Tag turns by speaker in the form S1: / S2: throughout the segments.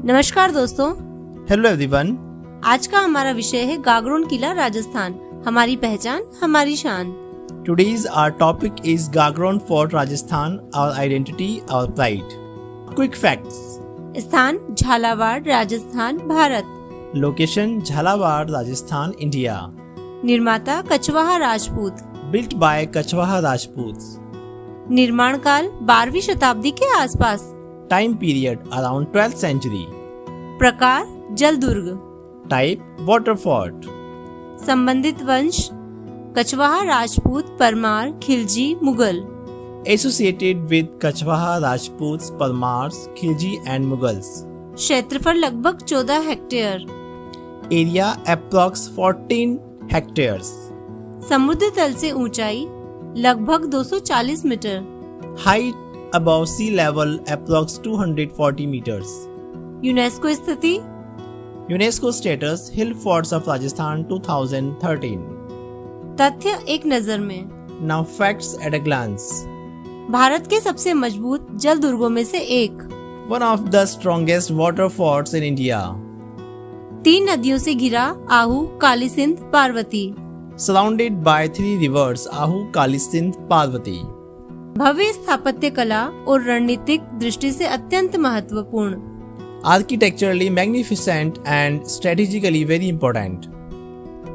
S1: नमस्कार दोस्तों।
S2: Hello everyone.
S1: आज का हमारा विषय है गागरोन किला राजस्थान, हमारी पहचान हमारी शान।
S2: Today's our topic is Gagron Fort Rajasthan, our identity, our pride. Quick facts.
S1: स्थान Jhalawar Rajasthan Bharat.
S2: Location Jhalawar, Rajasthan, India.
S1: निर्माता Kachhwaha Rajput.
S2: Built by Kachwaha Rajputs.
S1: निर्माण काल 12वीं शताब्दी के आसपास।
S2: Time period around 12th century.
S1: प्रकार जल दुर्ग।
S2: Type water fort.
S1: संबंधित वंश Kachhwaha Rajput Parmar Khilji Mughal.
S2: Associated with Kachwaha Rajputs, Parmars, Khilji and Mughals.
S1: क्षेत्रफल लगभग 14 हेक्टेयर।
S2: Area approx 14 hectares.
S1: समुद्र तल से ऊंचाई लगभग 240 metre.
S2: Height above sea level approx 240 meters.
S1: UNESCO स्थिति
S2: UNESCO status Hill Forts of Rajasthan 2013.
S1: तथ्य एक नजर में।
S2: Now facts at a glance.
S1: Bharat के सबसे मजबूत जल दुर्गों में से एक।
S2: One of the strongest water forts in India.
S1: 3 नदियों से घिरा आहू Kali Sindh Parvati.
S2: Surrounded by 3 rivers Ahu, Kali Sindh, Parvati.
S1: भव्य स्थापत्य कला और रणनीतिक दृष्टि से अत्यंत महत्वपूर्ण।
S2: Architecturally magnificent and strategically very important.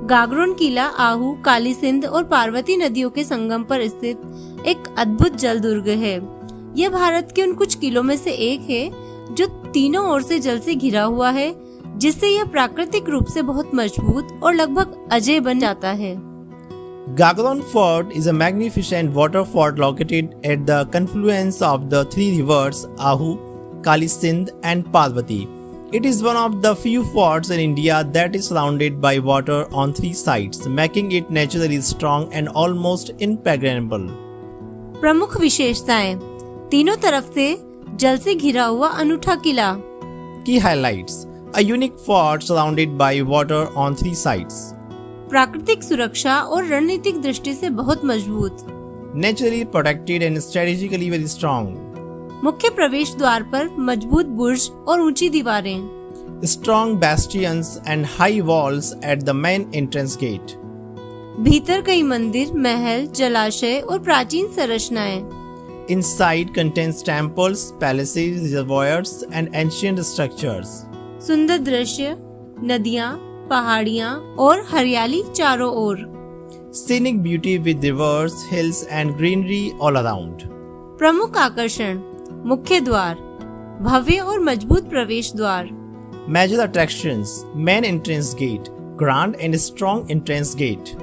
S1: Gagron किला आहू काली सिंध और पार्वती नदियों के संगम पर स्थित एक अद्भुत जल दुर्ग है। यह भारत के उन कुछ किलों में से एक है जो तीनों ओर से जल से घिरा हुआ है, जिससे यह प्राकृतिक रूप से बहुत मजबूत और लगभग अजेय बन जाता है।
S2: Gagron Fort is a magnificent water fort located at the confluence of the 3 rivers Ahu, Kali Sindh and Parvati. It is one of the few forts in India that is surrounded by water on 3 sides, making it naturally strong and almost impregnable.
S1: प्रमुख विशेषताएं: तीनों तरफ से जल से घिरा हुआ अनूठा किला।
S2: Key highlights: a unique fort surrounded by water on 3 sides.
S1: प्राकृतिक सुरक्षा और रणनीतिक दृष्टि से बहुत मजबूत।
S2: Naturally protected and strategically very strong.
S1: मुख्य प्रवेश द्वार पर मजबूत बुर्ज और ऊंची दीवारें।
S2: Strong bastions and high walls at the main entrance gate.
S1: भीतर कई मंदिर, महल, जलाशय और प्राचीन संरचनाएं।
S2: Inside contains temples, palaces, reservoirs and ancient structures.
S1: सुंदर दृश्य, नदियां, पहाड़ियां और हरियाली चारों ओर।
S2: Scenic beauty with rivers, hills and greenery all around.
S1: प्रमुख आकर्षण: मुख्य द्वार, भव्य और मजबूत प्रवेश द्वार।
S2: Major attractions: main entrance gate, grand and strong entrance gate.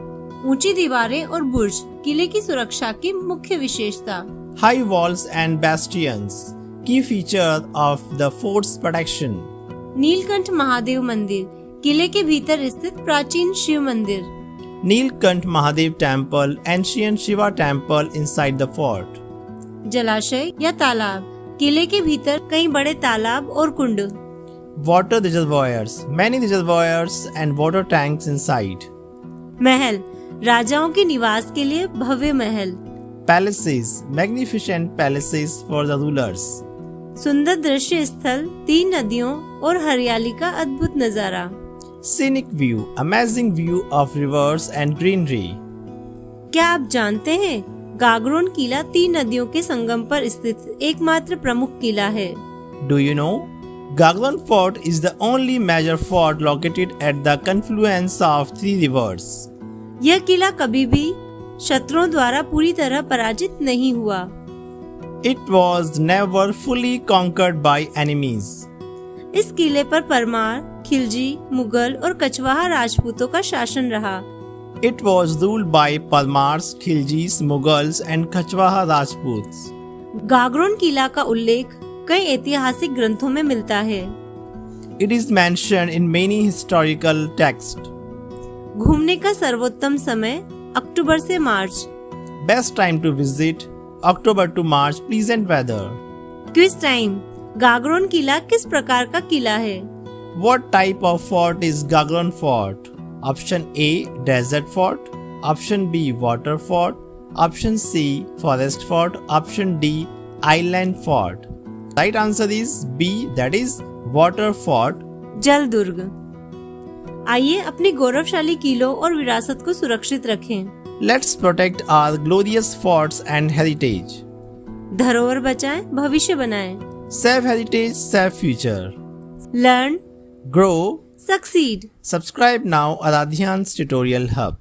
S1: ऊंची दीवारें और बुर्ज किले की सुरक्षा की मुख्य विशेषता।
S2: High walls and bastions, key feature of the fort's protection.
S1: Neelkanth Mahadev मंदिर, किले के भीतर स्थित प्राचीन शिव मंदिर।
S2: Neelkant Mahadev Temple, ancient Shiva temple inside the fort.
S1: जलाशय या तालाब, किले के भीतर कई बड़े तालाब और कुंड।
S2: Water reservoirs, many reservoirs and water tanks inside.
S1: महल, राजाओं के निवास के लिए भव्य महल।
S2: Palaces, magnificent palaces for the rulers.
S1: सुंदर दृश्य स्थल, 3 नदियों और हरियाली का अद्भुत नजारा।
S2: Scenic view, amazing view of rivers and greenery.
S1: क्या आप जानते हैं गागरोन किला 3 नदियों के संगम पर स्थित एकमात्र प्रमुख किला है।
S2: Do you know? Gagron Fort is the only major fort located at the confluence of 3 rivers.
S1: यह किला कभी भी शत्रुओं द्वारा पूरी तरह पराजित नहीं हुआ।
S2: It was never fully conquered by enemies.
S1: इस किले पर परमार, खिलजी, मुगल और कछवाहा राजपूतों का शासन रहा।
S2: It was ruled by Parmars, Khiljis, Mughals and Kachwaha Rajputs.
S1: Gagron किला का उल्लेख कई ऐतिहासिक ग्रंथों में मिलता है।
S2: It is mentioned in many historical texts.
S1: घूमने का सर्वोत्तम समय अक्टूबर से मार्च।
S2: Best time to visit October to March, pleasant weather.
S1: Quiz time: Gagron किला किस प्रकार का किला है?
S2: What type of fort is Gagron Fort? Option A, desert fort. Option B, water fort. Option C, forest fort. Option D, island fort. Right answer is B, that is water fort.
S1: जल दुर्ग। आइए अपनी गौरवशाली किलों और विरासत को सुरक्षित रखें।
S2: Let's protect our glorious forts and heritage.
S1: धरोहर बचाएं, भविष्य बनाएं।
S2: Save heritage, save future.
S1: Learn,
S2: Grow.
S1: Succeed.
S2: Subscribe now Aradhyan's Tutorial Hub.